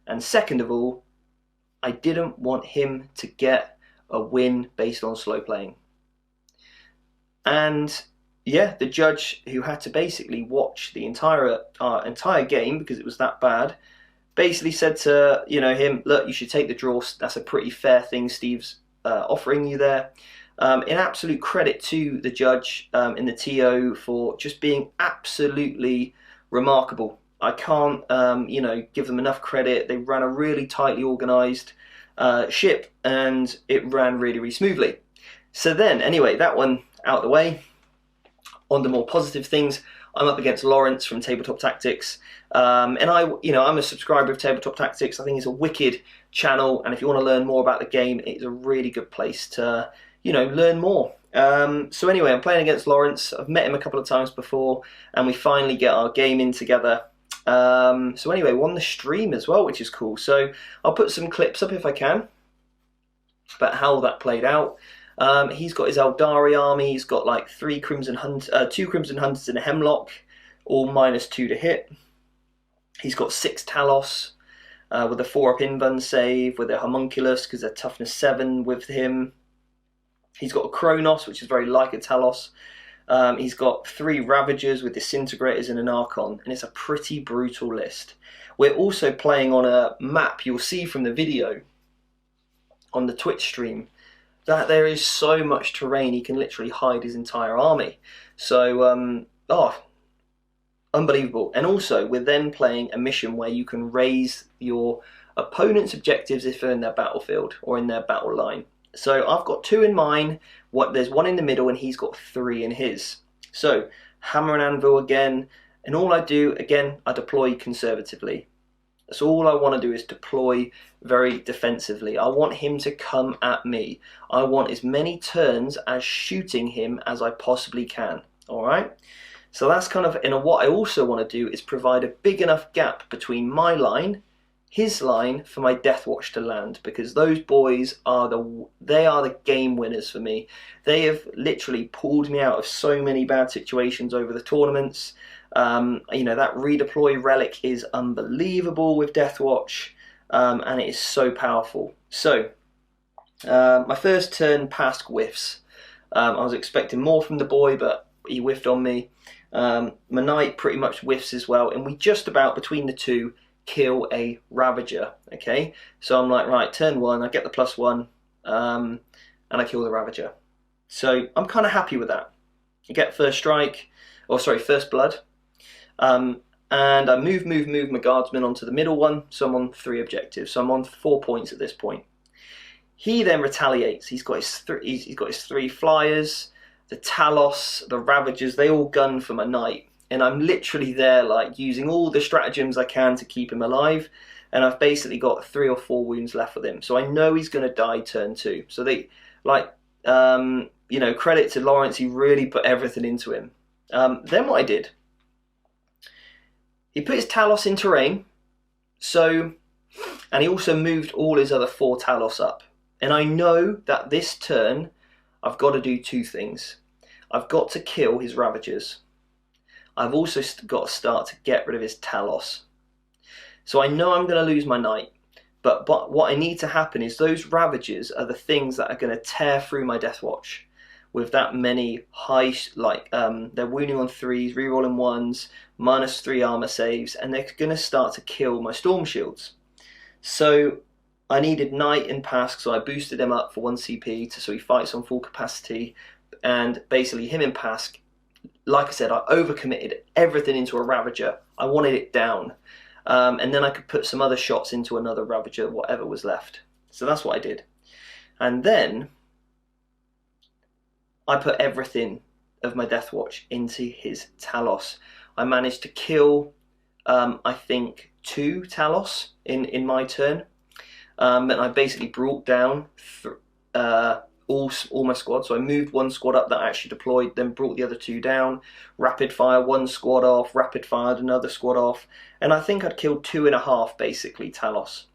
And second of all, I didn't want him to get a win based on slow playing. And yeah, the judge, who had to basically watch the entire game because it was that bad, basically said to him, look, you should take the draw. That's a pretty fair thing Steve's offering you there. In absolute credit to the judge in the TO for just being absolutely remarkable. I can't give them enough credit. They ran a really tightly organised ship, and it ran really, really smoothly. So then, anyway, that one out of the way. On the more positive things, I'm up against Lawrence from Tabletop Tactics, and I'm a subscriber of Tabletop Tactics. I think it's a wicked channel, and if you want to learn more about the game, it's a really good place to learn more. So anyway, I'm playing against Lawrence. I've met him a couple of times before, and we finally get our game in together. So anyway, won the stream as well, which is cool. So I'll put some clips up if I can about how that played out. He's got his Eldari army. He's got like 2 Crimson Hunters and a Hemlock, all -2 to hit. He's got 6 Talos with a 4-up invuln save, with a Homunculus because they're toughness 7 with him. He's got a Kronos, which is very like a Talos. He's got 3 Ravagers with Disintegrators and an Archon, and it's a pretty brutal list. We're also playing on a map you'll see from the video on the Twitch stream that there is so much terrain he can literally hide his entire army. So, unbelievable. And also, we're then playing a mission where you can raise your opponent's objectives if they're in their battlefield or in their battle line. So I've got 2 in mine, there's 1 in the middle, and he's got 3 in his. So, hammer and anvil again, and all I do, again, I deploy conservatively. That's all I want to do, is deploy very defensively. I want him to come at me. I want as many turns as shooting him as I possibly can. Alright? So that's kind of, and what I also want to do is provide a big enough gap between my line, his line, for my Deathwatch to land, because those boys are the game winners for me. They have literally pulled me out of so many bad situations over the tournaments. That redeploy relic is unbelievable with Deathwatch, and it is so powerful. So, my first turn passed whiffs. I was expecting more from the boy, but he whiffed on me. My knight pretty much whiffs as well, and we just about, between the two, kill a Ravager. Okay, so I'm like, right, turn 1, I get the +1, and I kill the Ravager. So I'm kind of happy with that. I get first blood. And I move my guardsman onto the middle one, so I'm on 3 objectives. So I'm on 4 points at this point. He then retaliates. He's got his 3 flyers, the Talos, the Ravagers. They all gun for my knight, and I'm literally there like using all the stratagems I can to keep him alive, and I've basically got 3 or 4 wounds left with him, so I know he's going to die turn 2. So they like you know, credit to Lawrence, he really put everything into him. Then what I did, he put his Talos in terrain, so, and he also moved all his other 4 Talos up. And I know that this turn I've got to do 2 things. I've got to kill his Ravagers. I've also got to start to get rid of his Talos. So I know I'm going to lose my knight, but what I need to happen is those Ravagers are the things that are going to tear through my Deathwatch. With that many high, like, they're wounding on 3s, rerolling 1s, -3 armor saves, and they're going to start to kill my Storm Shields. So I needed Knight and Pask, so I boosted him up for 1 CP so he fights on full capacity. And basically him and Pask, like I said, I overcommitted everything into a Ravager. I wanted it down. And then I could put some other shots into another Ravager, whatever was left. So that's what I did. And then I put everything of my Deathwatch into his Talos. I managed to kill, I think, 2 Talos in my turn. And I basically brought down all my squad. So I moved 1 squad up that I actually deployed, then brought the other 2 down, rapid fire 1 squad off, rapid fired another squad off, and I think I'd killed 2.5 basically Talos.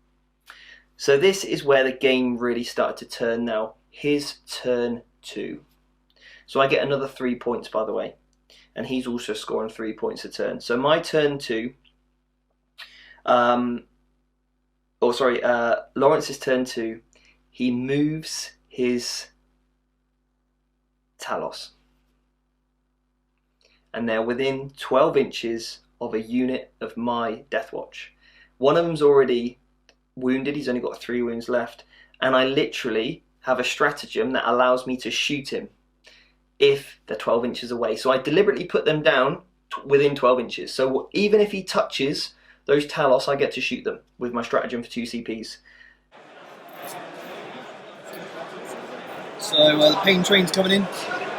So this is where the game really started to turn now. His turn 2. So I get another 3 points, by the way, and he's also scoring 3 points a turn. So my turn 2, Lawrence's turn 2, he moves his Talos, and they're within 12 inches of a unit of my Deathwatch. One of them's already wounded, he's only got 3 wounds left, and I literally have a stratagem that allows me to shoot him if they're 12 inches away. So I deliberately put them down within 12 inches. So even if he touches those Talos, I get to shoot them with my stratagem for 2 CPs. So the pain train's coming in.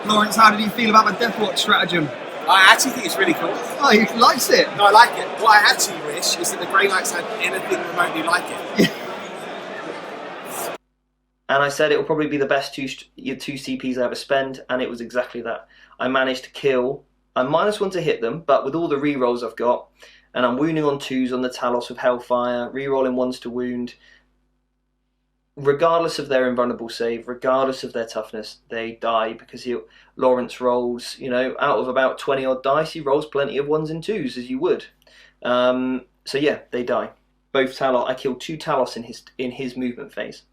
Lawrence, how did you feel about my Deathwatch stratagem? I actually think it's really cool. Oh, he likes it? No, I like it. What I actually wish is that the Grey Knights had anything remotely like it. And I said it will probably be the best 2 CPs I ever spend, and it was exactly that. I managed to kill, I'm -1 to hit them, but with all the rerolls I've got, and I'm wounding on 2s on the Talos with Hellfire, rerolling 1s to wound, regardless of their invulnerable save, regardless of their toughness, they die because Lawrence rolls, you know, out of about 20 odd dice, he rolls plenty of 1s and 2s as you would. So yeah, they die. Both Talos, I killed 2 Talos in his movement phase.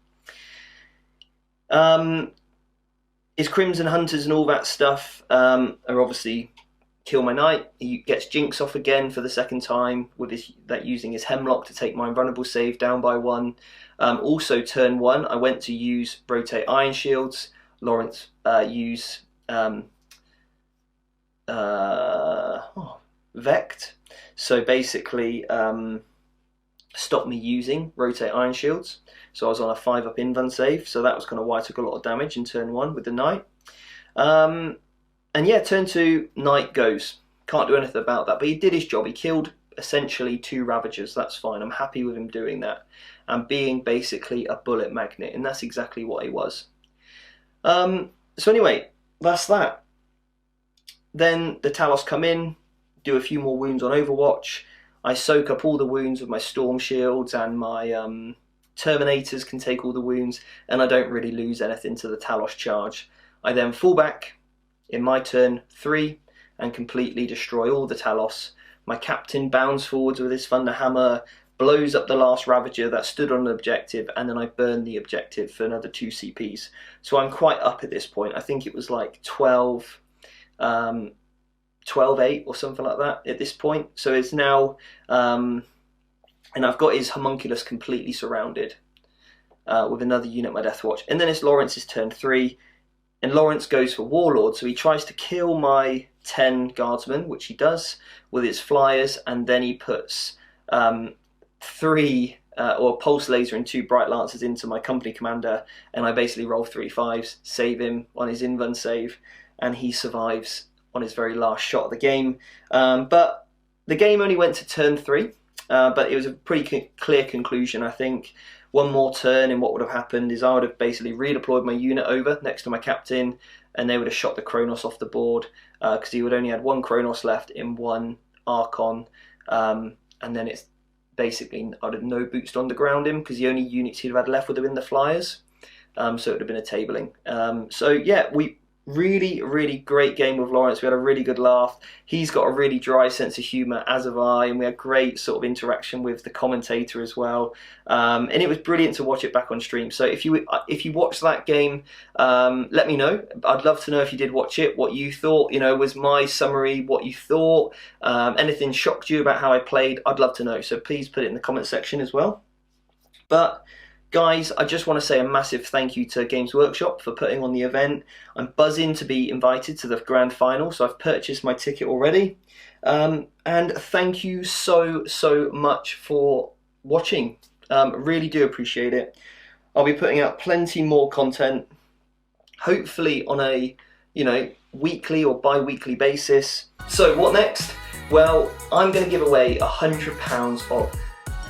His Crimson Hunters and all that stuff are obviously kill my knight. He gets Jinx off again for the 2nd time with using his Hemlock to take my invulnerable save down by 1. Also turn 1 I went to use rotate Iron Shields. Lawrence use Vect. So basically stopped me using rotate Iron Shields. So I was on a 5-up invuln save, so that was kind of why I took a lot of damage in turn 1 with the knight. And yeah, turn 2, knight goes. Can't do anything about that, but he did his job. He killed essentially 2 Ravagers, that's fine. I'm happy with him doing that. And being basically a bullet magnet, and that's exactly what he was. So anyway, that's that. Then the Talos come in, do a few more wounds on Overwatch. I soak up all the wounds with my Storm Shields, and my Terminators can take all the wounds, and I don't really lose anything to the Talos charge. I then fall back in my turn 3 and completely destroy all the Talos. My captain bounds forwards with his Thunder Hammer, blows up the last Ravager that stood on an objective, and then I burn the objective for another 2 CPs. So I'm quite up at this point. I think it was like 12-8 or something like that at this point. So it's now, and I've got his Homunculus completely surrounded with another unit, my Deathwatch. And then it's Lawrence's turn 3, and Lawrence goes for Warlord, so he tries to kill my 10 Guardsmen, which he does with his Flyers, and then he puts 3 or Pulse Laser and 2 Bright Lancers into my Company Commander, and I basically roll 3 5s, save him on his invuln save, and he survives on his very last shot of the game. But the game only went to turn 3, but it was a pretty clear conclusion, I think. One more turn and what would have happened is I would have basically redeployed my unit over next to my captain, and they would have shot the Kronos off the board, because he would only had 1 Kronos left in 1 Archon, and then it's basically I'd have no boots on the ground him, because the only units he'd have had left would have been the flyers, so it would have been a tabling. So yeah, we really great game with Lawrence. We had a really good laugh. He's got a really dry sense of humour, as have I, and we had great sort of interaction with the commentator as well, and it was brilliant to watch it back on stream. So if you watched that game, let me know. I'd love to know if you did watch it, what you thought. You know, was my summary what you thought? Anything shocked you about how I played? I'd love to know, so please put it in the comment section as well. But guys, I just want to say a massive thank you to Games Workshop for putting on the event. I'm buzzing to be invited to the grand final, so I've purchased my ticket already. And thank you so much for watching. Really do appreciate it. I'll be putting out plenty more content, hopefully on a weekly or bi-weekly basis. So what next? Well, I'm going to give away £100 of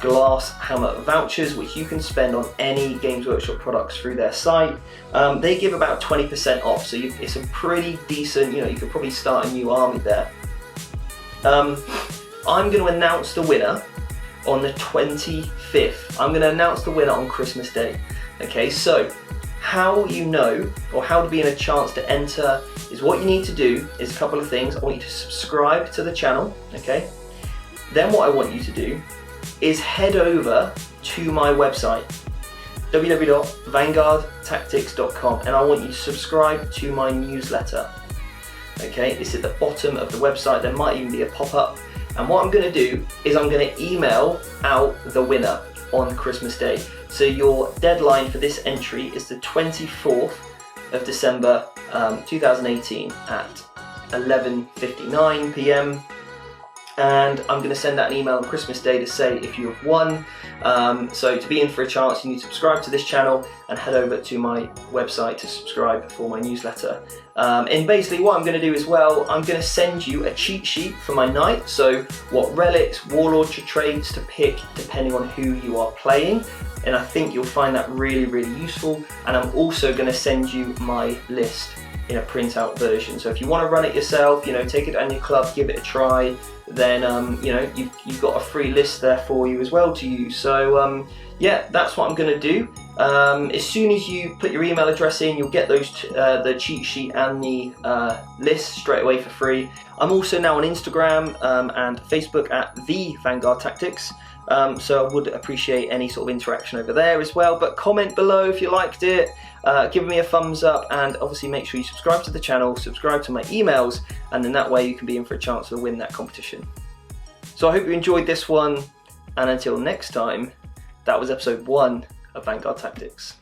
Glasshammer vouchers, which you can spend on any Games Workshop products through their site. They give about 20% off, so it's a pretty decent, you could probably start a new army there. I'm going to announce the winner on the 25th. I'm going to announce the winner on Christmas Day. Okay, so how you know, or how to be in a chance to enter, is what you need to do is a couple of things. I want you to subscribe to the channel, okay? Then what I want you to do is head over to my website, www.vanguardtactics.com, and I want you to subscribe to my newsletter. Okay, it's at the bottom of the website. There might even be a pop-up, and what I'm going to do is I'm going to email out the winner on Christmas Day. So your deadline for this entry is the 24th of December 2018 at 11:59 PM. And I'm going to send out an email on Christmas Day to say if you have won. So to be in for a chance, you need to subscribe to this channel and head over to my website to subscribe for my newsletter. And basically what I'm going to do as well, I'm going to send you a cheat sheet for my night. So what relics, warlords, traits to pick depending on who you are playing. And I think you'll find that really useful. And I'm also going to send you my list in a printout version. So if you want to run it yourself, take it down your club, give it a try, then you've got a free list there for you as well to use. So yeah, that's what I'm going to do. As soon as you put your email address in, you'll get those the cheat sheet and the list straight away for free. I'm also now on Instagram and Facebook at the Vanguard Tactics. So I would appreciate any sort of interaction over there as well. But comment below if you liked it, give me a thumbs up, and obviously make sure you subscribe to the channel, subscribe to my emails, and then that way you can be in for a chance to win that competition. So I hope you enjoyed this one, and until next time, that was episode 1 of Vanguard Tactics.